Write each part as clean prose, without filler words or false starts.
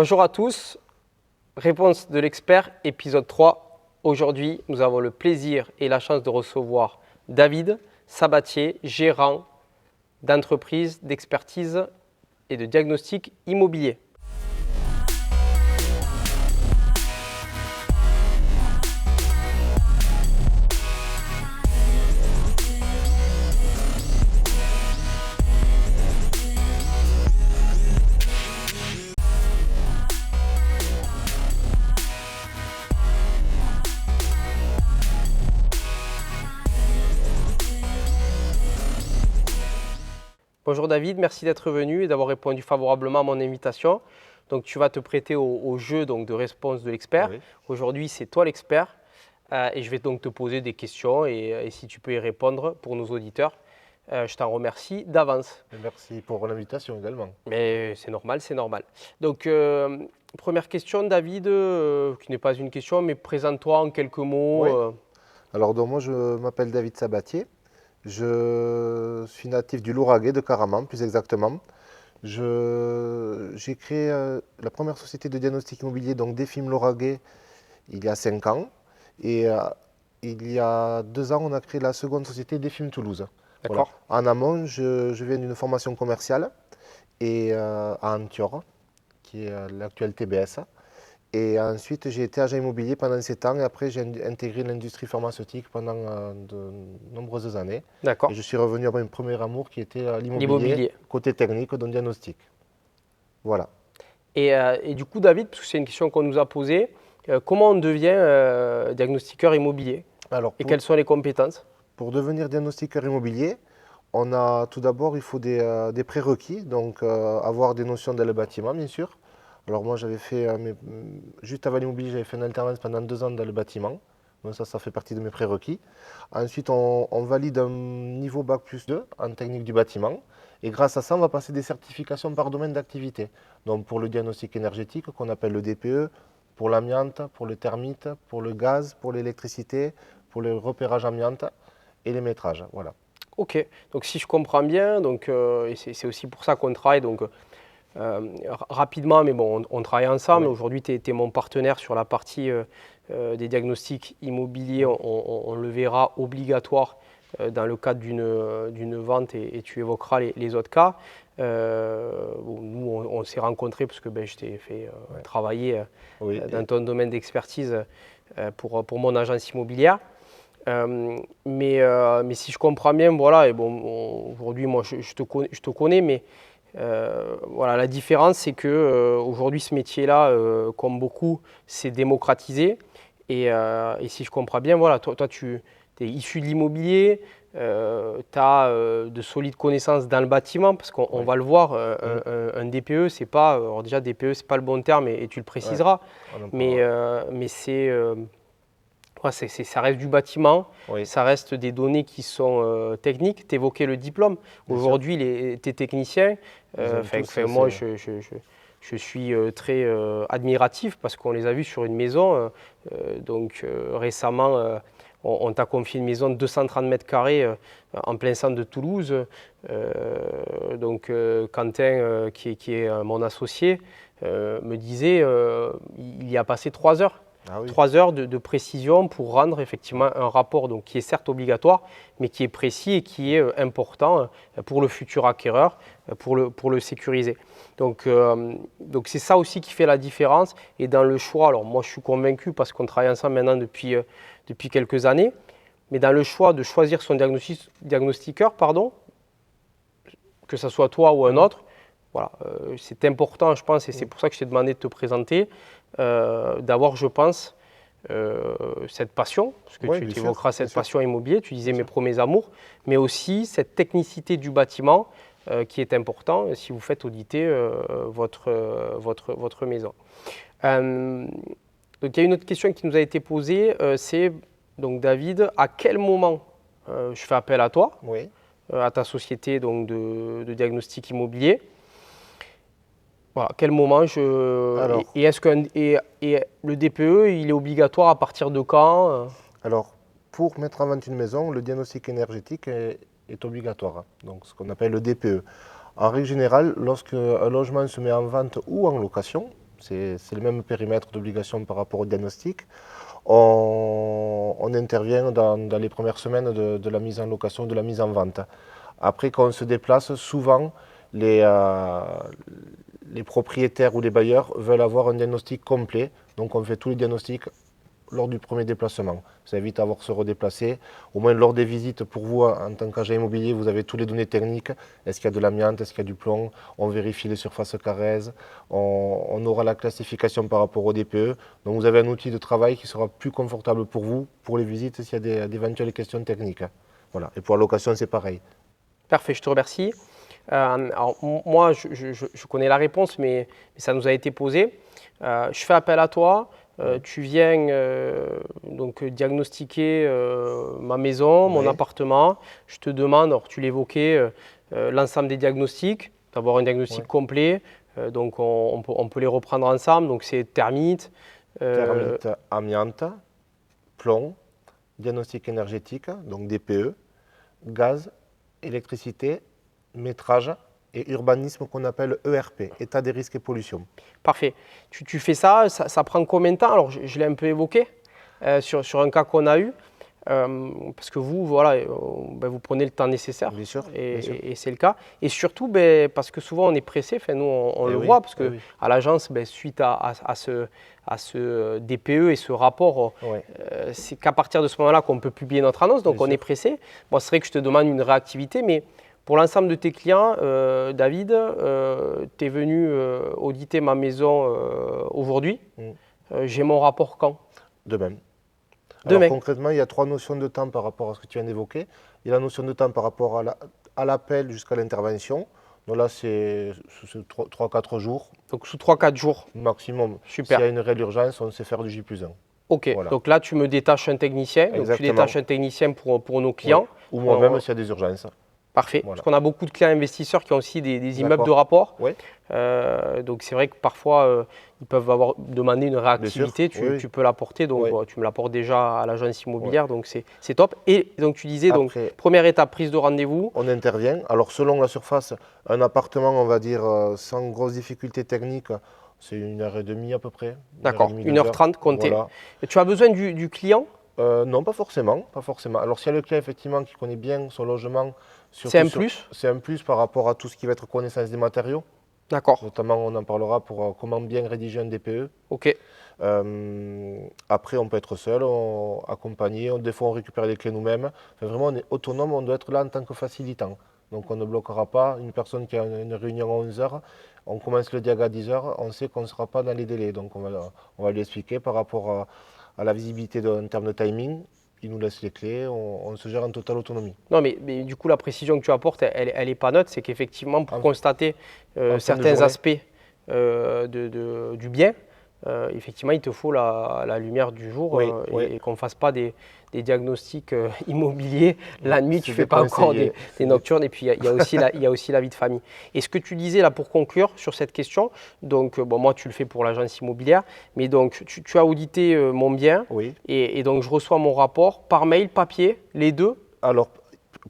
Bonjour à tous, réponse de l'expert, épisode 3. Aujourd'hui, nous avons le plaisir et la chance de recevoir David Sabatier, gérant d'entreprise d'expertise et de diagnostic immobilier. Bonjour David, merci d'être venu et d'avoir répondu favorablement à mon invitation. Donc tu vas te prêter au jeu de réponse de l'expert. Oui. Aujourd'hui, c'est toi l'expert et je vais donc te poser des questions et si tu peux y répondre pour nos auditeurs, je t'en remercie d'avance. Et merci pour l'invitation également. Mais c'est normal, c'est normal. Donc première question David, qui n'est pas une question, mais présente-toi en quelques mots. Oui. Alors donc moi je m'appelle David Sabatier, je suis natif du Lauragais, de Caraman plus exactement. J'ai créé la première société de diagnostic immobilier, donc Defim Lauragais, il y a 5 ans. Et il y a 2 ans, on a créé la seconde société Defim Toulouse. D'accord. Voilà. En amont, je viens d'une formation commerciale et, à Antior, qui est l'actuel TBS. Et ensuite, j'ai été agent immobilier pendant 7 ans et après, j'ai intégré l'industrie pharmaceutique pendant de nombreuses années. D'accord. Et je suis revenu à mon premier amour qui était l'immobilier, L'immobilier. côté technique, donc diagnostic. Voilà. Et du coup, David, parce que c'est une question qu'on nous a posée, comment on devient diagnostiqueur immobilier Alors, et quelles sont les compétences? pour devenir diagnostiqueur immobilier, on a tout d'abord, il faut des prérequis, donc avoir des notions dans le bâtiment, bien sûr. Alors moi, j'avais fait, juste avant l'immobilier, j'avais fait une alternance pendant 2 ans dans le bâtiment. Donc ça fait partie de mes prérequis. Ensuite, on valide un niveau Bac plus 2 en technique du bâtiment. Et grâce à ça, on va passer des certifications par domaine d'activité. Donc pour le diagnostic énergétique, qu'on appelle le DPE, pour l'amiante, pour le thermite, pour le gaz, pour l'électricité, pour le repérage amiante et les métrages. Voilà. Ok, donc si je comprends bien, et c'est aussi pour ça qu'on travaille rapidement, mais bon, on travaille ensemble. Oui. Aujourd'hui, tu es mon partenaire sur la partie des diagnostics immobiliers. On le verra obligatoire dans le cadre d'une vente et tu évoqueras les autres cas. Nous, on s'est rencontrés parce que je t'ai fait travailler Oui. dans ton domaine d'expertise pour mon agence immobilière. Mais si je comprends bien, voilà, et bon, aujourd'hui, moi, je te connais, mais voilà, la différence, c'est que aujourd'hui, ce métier-là, comme beaucoup, c'est démocratisé. Et si je comprends bien, voilà, toi tu es issu de l'immobilier, tu as de solides connaissances dans le bâtiment, parce qu'on Oui. va le voir, un DPE, c'est pas, alors déjà DPE, c'est pas le bon terme, et tu le préciseras, On en mais, parlera. mais ça reste du bâtiment, Oui, ça reste des données qui sont techniques. Tu évoquais le diplôme. bien sûr. Aujourd'hui, tes techniciens, Ils ont tous, moi, c'est- je suis très admiratif parce qu'on les a vus sur une maison. Récemment, on t'a confié une maison de 230 mètres carrés en plein centre de Toulouse. Quentin, qui est mon associé, me disait il y a passé 3 heures. Ah oui. 3 heures de précision pour rendre effectivement un rapport qui est certes obligatoire, mais qui est précis et qui est important pour le futur acquéreur, pour le sécuriser. Donc c'est ça aussi qui fait la différence. Et dans le choix, alors moi je suis convaincu parce qu'on travaille ensemble maintenant depuis quelques années, mais dans le choix de choisir son diagnostiqueur, que ce soit toi ou un autre, voilà, c'est important, je pense, et c'est pour ça que je t'ai demandé de te présenter, d'avoir, je pense, cette passion, parce que Oui, tu bien sûr, évoqueras bien cette sûr. passion immobilière, tu disais Bien mes sûr. premiers amours, mais aussi cette technicité du bâtiment qui est important si vous faites auditer votre maison. Donc il y a une autre question qui nous a été posée, c'est donc David, à quel moment je fais appel à toi, Oui. à ta société de diagnostic immobilier? Voilà, à quel moment Alors, et le DPE, il est obligatoire à partir de quand? alors, pour mettre en vente une maison, le diagnostic énergétique est obligatoire, donc ce qu'on appelle le DPE. En règle générale, lorsque un logement se met en vente ou en location, c'est le même périmètre d'obligation par rapport au diagnostic. On intervient dans les premières semaines de la mise en location, de la mise en vente. Après, quand on se déplace, souvent, les propriétaires ou les bailleurs veulent avoir un diagnostic complet. Donc, on fait tous les diagnostics lors du premier déplacement. Ça évite d'avoir à se redéplacer. Au moins, lors des visites, pour vous, en tant qu'agent immobilier, vous avez toutes les données techniques. Est-ce qu'il y a de l'amiante, est-ce qu'il y a du plomb? On vérifie les surfaces carrées. On aura la classification par rapport au DPE. Donc, vous avez un outil de travail qui sera plus confortable pour vous, pour les visites, s'il y a d'éventuelles questions techniques. Voilà. Et pour la location, c'est pareil. Parfait, je te remercie. Alors, moi, je connais la réponse, mais ça nous a été posé. Je fais appel à toi. Tu viens donc diagnostiquer ma maison, mon appartement. Je te demande, alors tu l'évoquais, l'ensemble des diagnostics, d'avoir un diagnostic complet. Donc on peut les reprendre ensemble. Donc c'est termites. Termites, amiante, plomb, diagnostic énergétique, donc DPE, gaz, électricité, métrage et urbanisme qu'on appelle ERP, état des risques et pollution. Parfait. Tu fais ça, ça prend combien de temps? Alors je l'ai un peu évoqué sur un cas qu'on a eu. Parce que vous, voilà, vous prenez le temps nécessaire. Bien sûr, et c'est le cas. Et surtout, parce que souvent on est pressé, nous on le voit, parce que à l'agence, suite à ce DPE et ce rapport, c'est qu'à partir de ce moment-là qu'on peut publier notre annonce, donc on est pressé. Bon, c'est vrai que je te demande une réactivité, mais pour l'ensemble de tes clients, David, tu es venu auditer ma maison aujourd'hui. J'ai mon rapport quand? Demain. Demain. Alors, concrètement, il y a 3 notions de temps par rapport à ce que tu viens d'évoquer. Il y a la notion de temps par rapport à l'appel jusqu'à l'intervention. Donc là, c'est 3-4 jours. Donc sous 3-4 jours. Maximum. Super. S'il y a une réelle urgence, on sait faire du J+1. Ok, voilà. Donc là, tu me détaches un technicien. Exactement. Donc tu détaches un technicien pour nos clients. Ou moi-même s'il y a des urgences. Parfait. Voilà. Parce qu'on a beaucoup de clients investisseurs qui ont aussi des immeubles de rapport. Donc c'est vrai que parfois, ils peuvent avoir demandé une réactivité. Tu peux l'apporter. Donc tu me l'apportes déjà à l'agence immobilière. Donc c'est top. Et donc tu disais, après, première étape, prise de rendez-vous. On intervient. Alors selon la surface, un appartement, on va dire, sans grosse difficulté technique, c'est 1h30 à peu près. D'accord, 1h30 comptée. Voilà. Tu as besoin du client? Non, pas forcément. Alors, s'il y a le client effectivement qui connaît bien son logement, c'est un plus. C'est un plus par rapport à tout ce qui va être connaissance des matériaux. D'accord. Notamment, on en parlera pour comment bien rédiger un DPE. Ok. Après, on peut être seul, accompagné. Des fois, on récupère les clés nous-mêmes. Vraiment, on est autonome. On doit être là en tant que facilitant. Donc, on ne bloquera pas une personne qui a une réunion à 11h. On commence le diag à 10h. On sait qu'on ne sera pas dans les délais. Donc, on va lui expliquer par rapport à la visibilité en termes de timing. Il nous laisse les clés, on se gère en totale autonomie. Non, mais du coup, la précision que tu apportes, elle n'est pas neutre. C'est qu'effectivement, pour constater certains aspects du bien, effectivement, il te faut la lumière du jour et qu'on ne fasse pas des diagnostics immobiliers. La nuit, tu ne fais pas encore des nocturnes. Et puis, il y a aussi la vie de famille. Et ce que tu disais là pour conclure sur cette question, donc moi, tu le fais pour l'agence immobilière, mais donc tu as audité mon bien et donc je reçois mon rapport par mail, papier, les deux. Alors,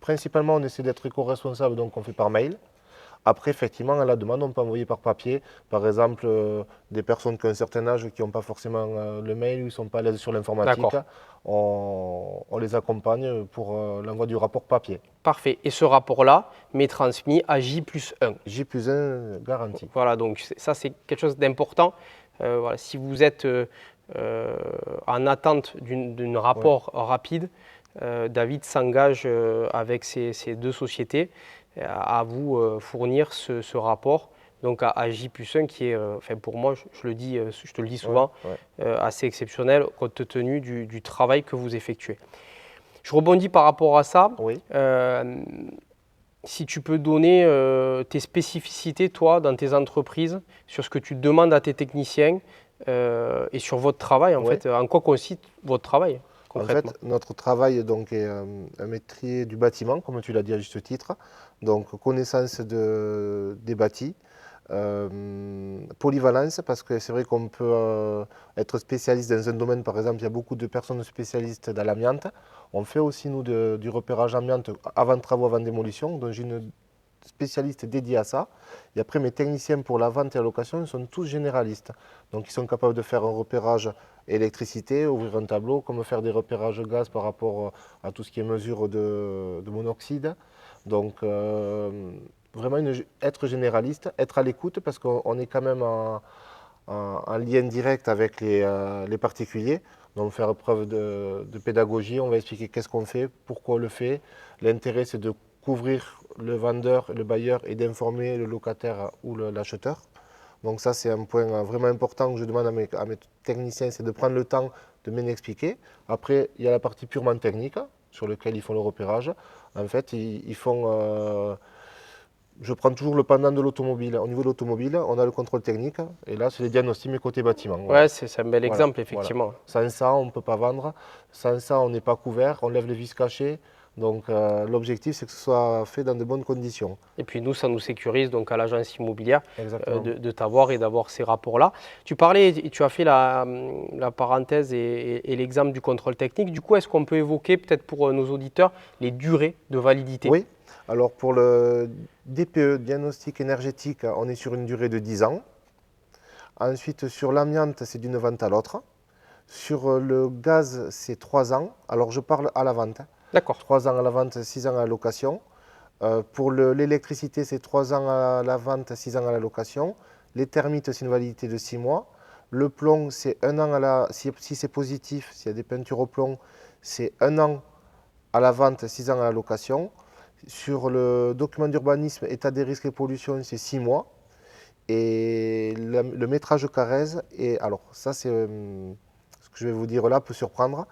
principalement, on essaie d'être éco-responsable, donc on fait par mail. Après, effectivement, à la demande, on peut envoyer par papier. Par exemple, des personnes qui ont un certain âge qui n'ont pas forcément le mail ou ils ne sont pas à l'aise sur l'informatique, on les accompagne pour l'envoi du rapport papier. Parfait. Et ce rapport-là m'est transmis à J+1. J+1 garanti. Voilà, donc ça, c'est quelque chose d'important. Voilà, si vous êtes en attente d'un rapport rapide, David s'engage avec ces deux sociétés à vous fournir ce rapport, donc à J+1 qui est, pour moi, je te le dis souvent, assez exceptionnel compte tenu du travail que vous effectuez. Je rebondis par rapport à ça. Si tu peux donner tes spécificités, toi, dans tes entreprises, sur ce que tu demandes à tes techniciens et sur votre travail, en fait, en quoi consiste votre travail? En fait, notre travail donc, est un métier du bâtiment, comme tu l'as dit à juste titre. Donc, connaissance des bâtis, polyvalence, parce que c'est vrai qu'on peut être spécialiste dans un domaine, par exemple, il y a beaucoup de personnes spécialistes dans l'amiante. On fait aussi, nous, du repérage amiante avant travaux, avant démolition. Donc, j'ai une spécialistes dédiés à ça. Et après, mes techniciens pour la vente et la location sont tous généralistes. Donc, ils sont capables de faire un repérage électricité, ouvrir un tableau, comme faire des repérages gaz par rapport à tout ce qui est mesure de monoxyde. Donc, vraiment, être généraliste, être à l'écoute, parce qu'on est quand même en lien direct avec les particuliers. Donc, faire preuve de pédagogie, on va expliquer qu'est-ce qu'on fait, pourquoi on le fait. L'intérêt, c'est de couvrir le vendeur, le bailleur et d'informer le locataire ou l'acheteur. Donc ça, c'est un point vraiment important que je demande à mes techniciens, c'est de prendre le temps de bien expliquer. Après, il y a la partie purement technique, sur laquelle ils font le repérage. En fait, ils font... je prends toujours le pendant de l'automobile. Au niveau de l'automobile, on a le contrôle technique. Et là, c'est les diagnostics, mais côté bâtiment. Voilà. Ouais, c'est un bel exemple, effectivement. Voilà. Sans ça, on ne peut pas vendre. Sans ça, on n'est pas couvert. On lève les vis cachées. Donc l'objectif, c'est que ce soit fait dans de bonnes conditions. Et puis nous, ça nous sécurise donc à l'agence immobilière de t'avoir et d'avoir ces rapports-là. Tu parlais, tu as fait la parenthèse et l'exemple du contrôle technique. Du coup, est-ce qu'on peut évoquer peut-être pour nos auditeurs les durées de validité? Oui, alors pour le DPE, diagnostic énergétique, on est sur une durée de 10 ans. Ensuite, sur l'amiante, c'est d'une vente à l'autre. Sur le gaz, c'est 3 ans. Alors je parle à la vente. D'accord. 3 ans à la vente, 6 ans à la location. Pour l'électricité, c'est 3 ans à la vente, 6 ans à la location. Les termites, c'est une validité de 6 mois. Le plomb, c'est 1 an à la... Si c'est positif, s'il y a des peintures au plomb, c'est 1 an à la vente, 6 ans à la location. Sur le document d'urbanisme, état des risques et pollution, c'est 6 mois. Et le métrage Carrez, et alors ça c'est ce que je vais vous dire là peut surprendre,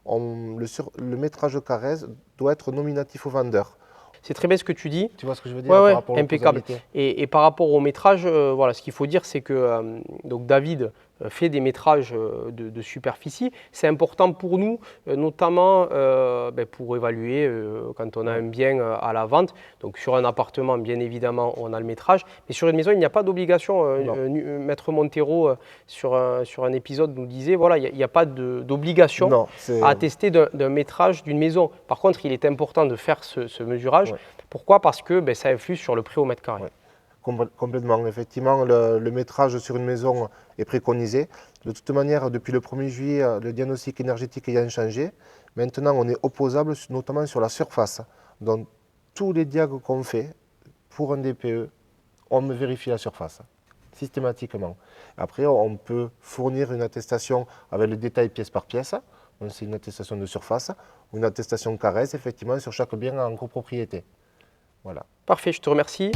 le métrage Carrez doit être nominatif au vendeur. C'est très bien ce que tu dis. Tu vois ce que je veux dire par par rapport aux impeccable. causalités. Et par rapport au métrage, voilà, ce qu'il faut dire, c'est que donc David fait des métrages de superficie. C'est important pour nous, notamment pour évaluer quand on a un bien à la vente. Donc sur un appartement, bien évidemment, on a le métrage. Mais sur une maison, il n'y a pas d'obligation. Maître Montero, sur un épisode, nous disait, voilà, il n'y a pas d'obligation à attester d'un métrage d'une maison. Par contre, il est important de faire ce mesurage. Pourquoi? Parce que ça influe sur le prix au mètre carré. Complètement. Effectivement, le métrage sur une maison est préconisé. De toute manière, depuis le 1er juillet, le diagnostic énergétique ayant changé, maintenant on est opposable notamment sur la surface. Donc tous les diagos qu'on fait pour un DPE, on me vérifie la surface, systématiquement. Après, on peut fournir une attestation avec le détail pièce par pièce. C'est une attestation de surface ou une attestation Carrez, effectivement, sur chaque bien en copropriété. Voilà. Parfait, je te remercie.